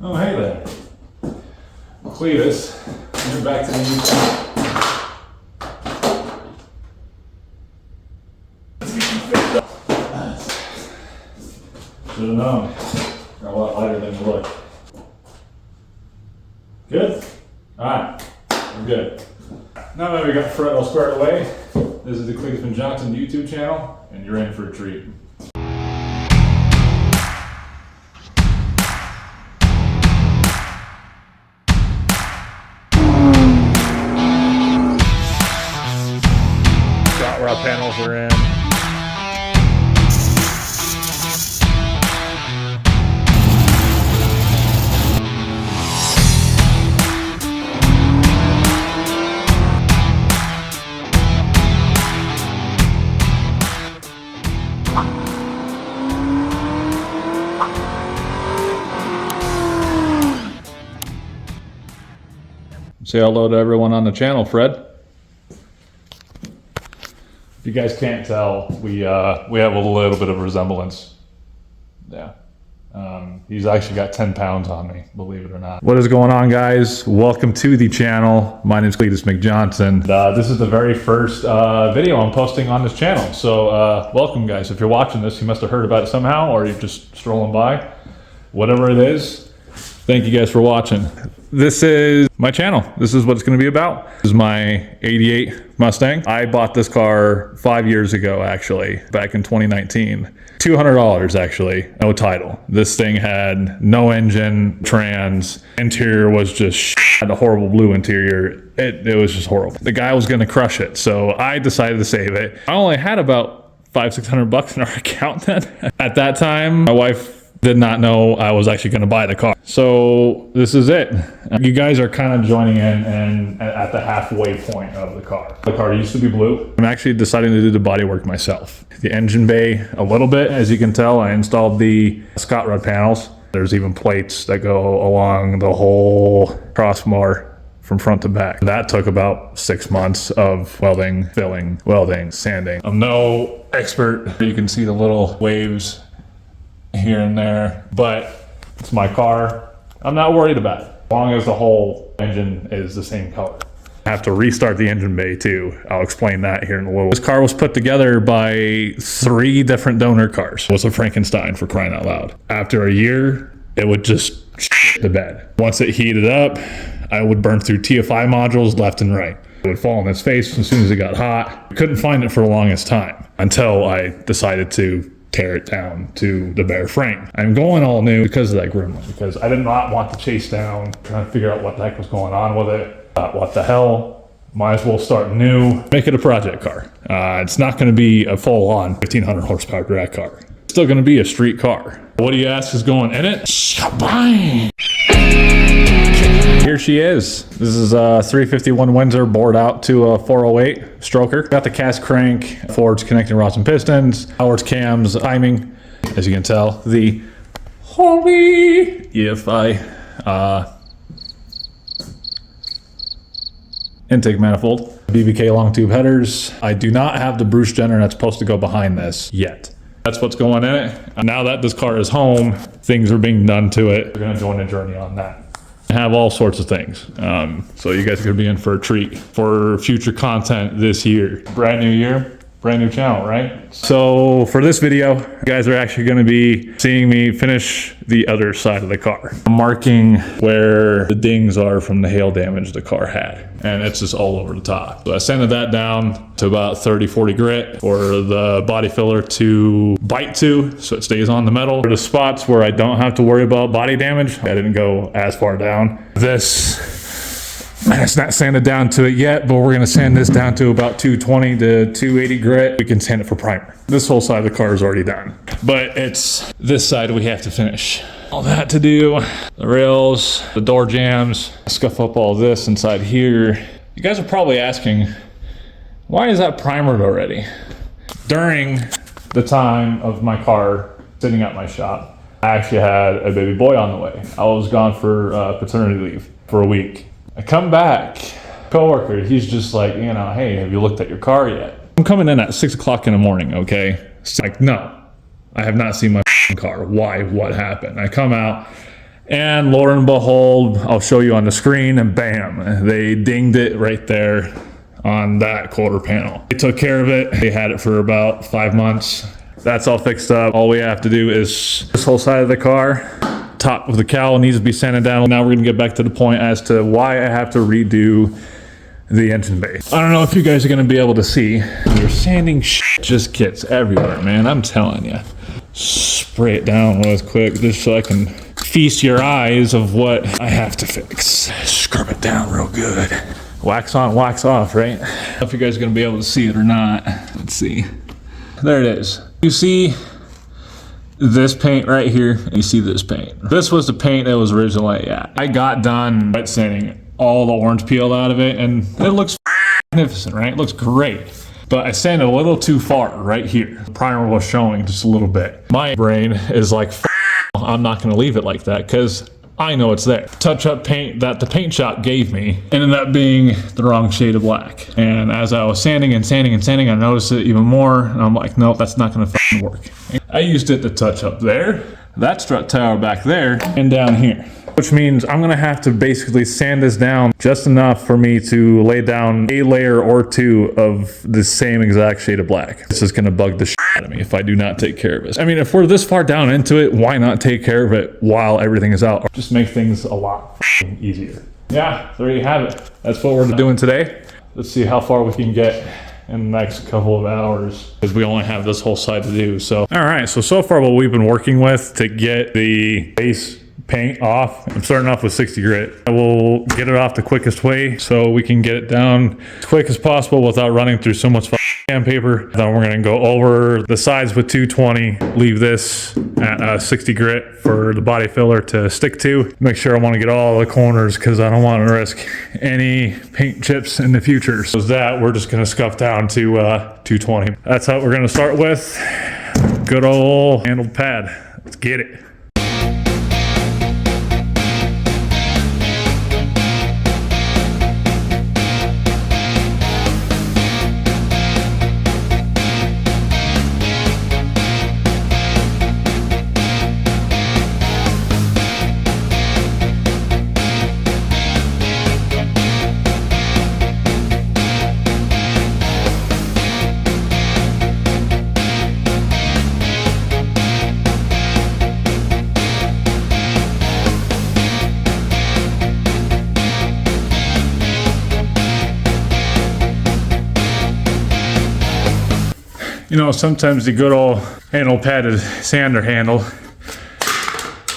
Oh, hey there. Cletus. You're back to the YouTube. Should have known. You're a lot lighter than you look. Good? Alright. We're good. Now that we got Fred all squared away, this is the Cletus McJohnson YouTube channel, and you're in for a treat. Rod panels are in. Say hello to everyone on the channel, Fred. If you guys can't tell, we have a little bit of a resemblance. Yeah. He's actually got 10 pounds on me, believe it or not. What is going on, guys? Welcome to the channel. My name is Cletus McJohnson. This is the very first video I'm posting on this channel. So welcome, guys. If you're watching this, you must have heard about it somehow, or you're just strolling by. Whatever it is, thank you guys for watching. This is my channel. This is what it's going to be about. This is my 88 Mustang. I bought this car 5 years ago, actually, back in 2019. $200 actually, no title. This thing had no engine, trans, interior was just had a horrible blue interior. It was just horrible. The guy was going to crush it, so I decided to save it. I only had about $500-600 in our account then. At that time, my wife did not know I was actually going to buy the car. So this is it. You guys are kind of joining in and at the halfway point of the car. The car used to be blue. I'm actually deciding to do the bodywork myself. The engine bay a little bit, as you can tell. I installed the Scott rod panels. There's even plates that go along the whole crossbar from front to back. That took about 6 months of welding, filling, welding, sanding. I'm no expert. You can see the little waves here and there, but it's my car. I'm not worried about it, as long as the whole engine is the same color. I have to restart the engine bay too. I'll explain that here in a little. This car was put together by 3 different donor cars. It was a Frankenstein, for crying out loud. After a year, it would just shit the bed. Once it heated up, I would burn through TFI modules left and right. It would fall on its face as soon as it got hot. I couldn't find it for the longest time until I decided to tear it down to the bare frame. I'm going all new because of that gremlin, because I did not want to chase down, trying to figure out what the heck was going on with it. What the hell? Might as well start new, make it a project car. It's not going to be a full-on 1500 horsepower drag car. It's still going to be a street car. What do you ask is going in it? Shabang! Here she is. This is a 351 Windsor bored out to a 408 stroker. Got the cast crank, Ford's connecting rods and pistons, Howard's cams, timing. As you can tell, the holy EFI intake manifold, BBK long tube headers. I do not have the Bruce Jenner that's supposed to go behind this yet. That's what's going in it. Now that this car is home, things are being done to it. We're gonna join a journey on that. Have all sorts of things. So you guys are gonna be in for a treat for future content this year. Brand new year, brand new channel, right? So for this video, you guys are actually gonna be seeing me finish the other side of the car. I'm marking where the dings are from the hail damage the car had. And it's just all over the top. So I sanded that down to about 30-40 grit for the body filler to bite to, so it stays on the metal. For the spots where I don't have to worry about body damage, I didn't go as far down. It's not sanded down to it yet, but we're gonna sand this down to about 220 to 280 grit. We can sand it for primer. This whole side of the car is already done, but it's this side we have to finish. All that to do, the rails, the door jambs, scuff up all this inside here. You guys are probably asking, why is that primered already? During the time of my car sitting at my shop, I actually had a baby boy on the way. I was gone for paternity leave for a week. I come back, coworker, he's just like, you know, hey, have you looked at your car yet? I'm coming in at 6 o'clock in the morning, okay? It's like, no, I have not seen my car. Why? What happened? I come out And lo and behold, I'll show you on the screen, and bam, they dinged it right there on that quarter panel. They took care of it. They had it for about 5 months. That's all fixed up. All we have to do is this whole side of the car, top of the cowl needs to be sanded down. Now we're gonna get back to the point as to why I have to redo the engine bay. I don't know if you guys are gonna be able to see. Your sanding shit just gets everywhere, man. I'm telling you. Spray it down real quick just so I can feast your eyes of what I have to fix. Scrub it down real good. Wax on, wax off, right? I don't know if you guys are gonna be able to see it or not. Let's see. There it is. You see this paint right here, and you see this paint. This was the paint that was originally at. I got done wet sanding all the orange peel out of it, and it looks magnificent, right? It looks great. But I sanded a little too far right here. The primer was showing just a little bit. My brain is like, I'm not gonna leave it like that, because I know it's there. Touch-up paint that the paint shop gave me ended up being the wrong shade of black. And as I was sanding and sanding and sanding, I noticed it even more, and I'm like, nope, that's not gonna work. I used it to touch up there, that strut tower back there, and down here. Which means I'm gonna have to basically sand this down just enough for me to lay down a layer or two of the same exact shade of black. This is gonna bug the shit out of me if I do not take care of it. I mean, if we're this far down into it, why not take care of it while everything is out? Just make things a lot easier. Yeah, there you have it. That's what we're doing today. Let's see how far we can get in the next couple of hours, because we only have this whole side to do. So, all right, so far what we've been working with to get the base paint off, I'm starting off with 60 grit. I will get it off the quickest way so we can get it down as quick as possible without running through so much sandpaper. Then we're gonna go over the sides with 220, leave this at 60 grit for the body filler to stick to. Make sure I wanna get all the corners because I don't wanna risk any paint chips in the future. So that we're just gonna scuff down to 220. That's how we're gonna start with. Good old handled pad. Let's get it. You know, sometimes the good old handle padded sander handle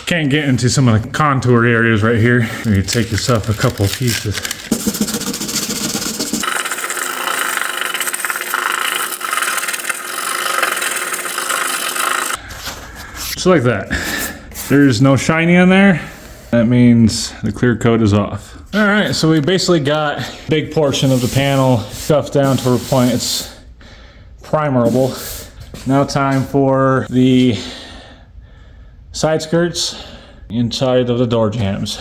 can't get into some of the contour areas right here. You take yourself a couple of pieces. Just like that. There's no shiny on there. That means the clear coat is off. All right, so we basically got a big portion of the panel scuffed down to a point it's primerable. Now time for the side skirts inside of the door jambs.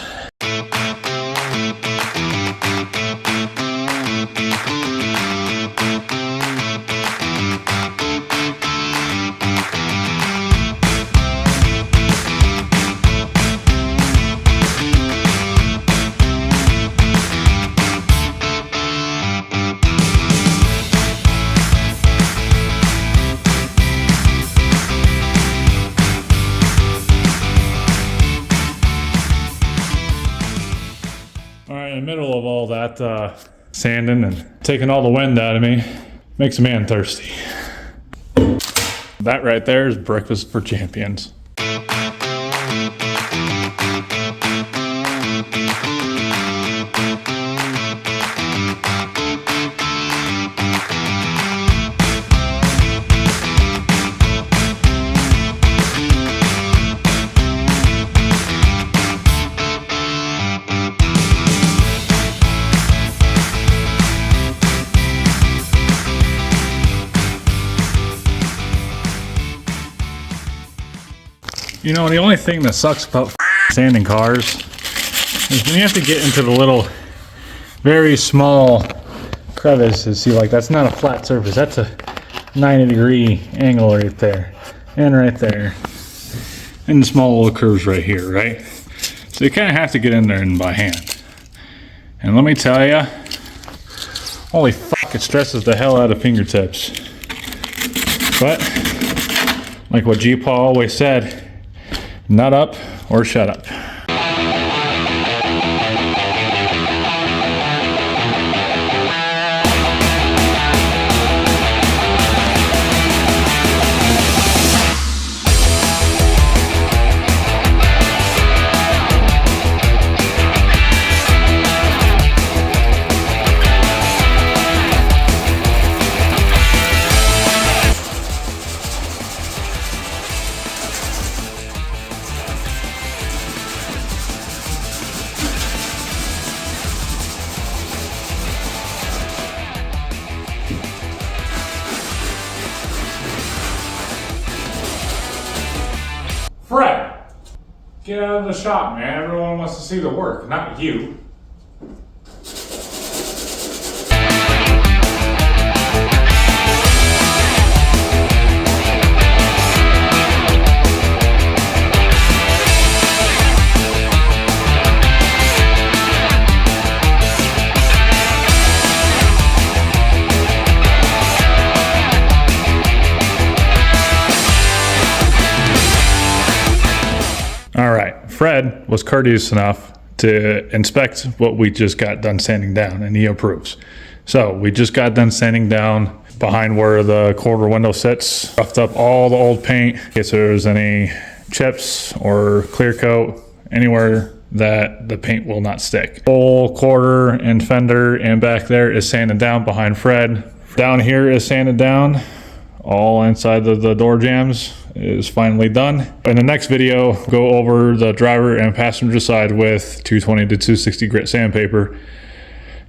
In the middle of all that sanding and taking all the wind out of me makes a man thirsty. That right there is breakfast for champions. You know, the only thing that sucks about sanding cars is when you have to get into the little, very small crevices. See, like that's not a flat surface. That's a 90-degree angle right there, and right there, and the small little curves right here, right? So you kind of have to get in there and by hand. And let me tell you, holy fuck, it stresses the hell out of fingertips. But, like what G-Paw always said, nut up or shut up. Fred, get out of the shop, man. Everyone wants to see the work, not you. All right, Fred was courteous enough to inspect what we just got done sanding down, and he approves. So we just got done sanding down behind where the quarter window sits, roughed up all the old paint in case there's any chips or clear coat anywhere that the paint will not stick. Whole quarter and fender and back there is sanded down behind Fred. Down here is sanded down. All inside of the door jambs is finally done. In the next video, go over the driver and passenger side with 220 to 260 grit sandpaper.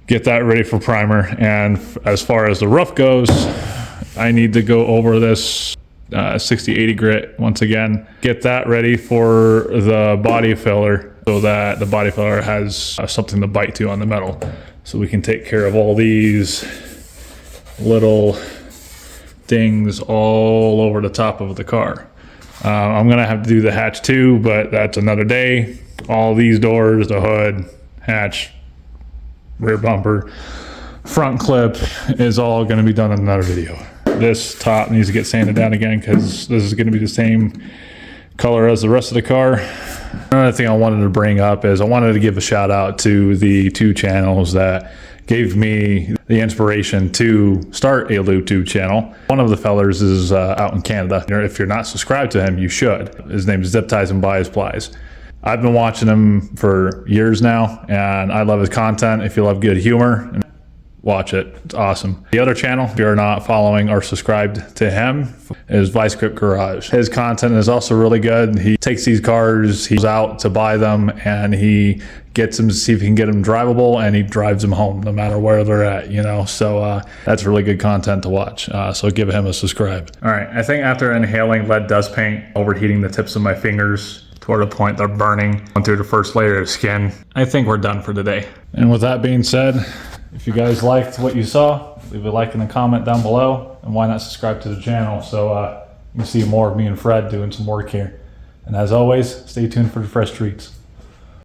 Get that ready for primer. And as far as the roof goes, I need to go over this 60-80 grit once again. Get that ready for the body filler so that the body filler has something to bite to on the metal. So we can take care of all these little things all over the top of the car. I'm gonna have to do the hatch too, but that's another day. All these doors, the hood, hatch, rear bumper, front clip is all gonna be done in another video. This top needs to get sanded down again because this is gonna be the same color as the rest of the car. Another thing I wanted to bring up is I wanted to give a shout out to the two channels that gave me the inspiration to start a YouTube channel. One of the fellers is out in Canada. If you're not subscribed to him, you should. His name is Zip Ties and Buys Plies. I've been watching him for years now, and I love his content. If you love good humor, watch it. It's awesome. The other channel, if you're not following or subscribed to him, is Vice Grip Garage. His content is also really good. He takes these cars, he goes out to buy them, and he gets them to see if he can get them drivable, and he drives them home no matter where they're at, you know? So that's really good content to watch. So give him a subscribe. All right, I think after inhaling lead dust paint, overheating the tips of my fingers toward the point they're burning, going through the first layer of skin, I think we're done for today. And with that being said, if you guys liked what you saw, leave a like and a comment down below, and why not subscribe to the channel so you can see more of me and Fred doing some work here. And as always, stay tuned for the fresh treats.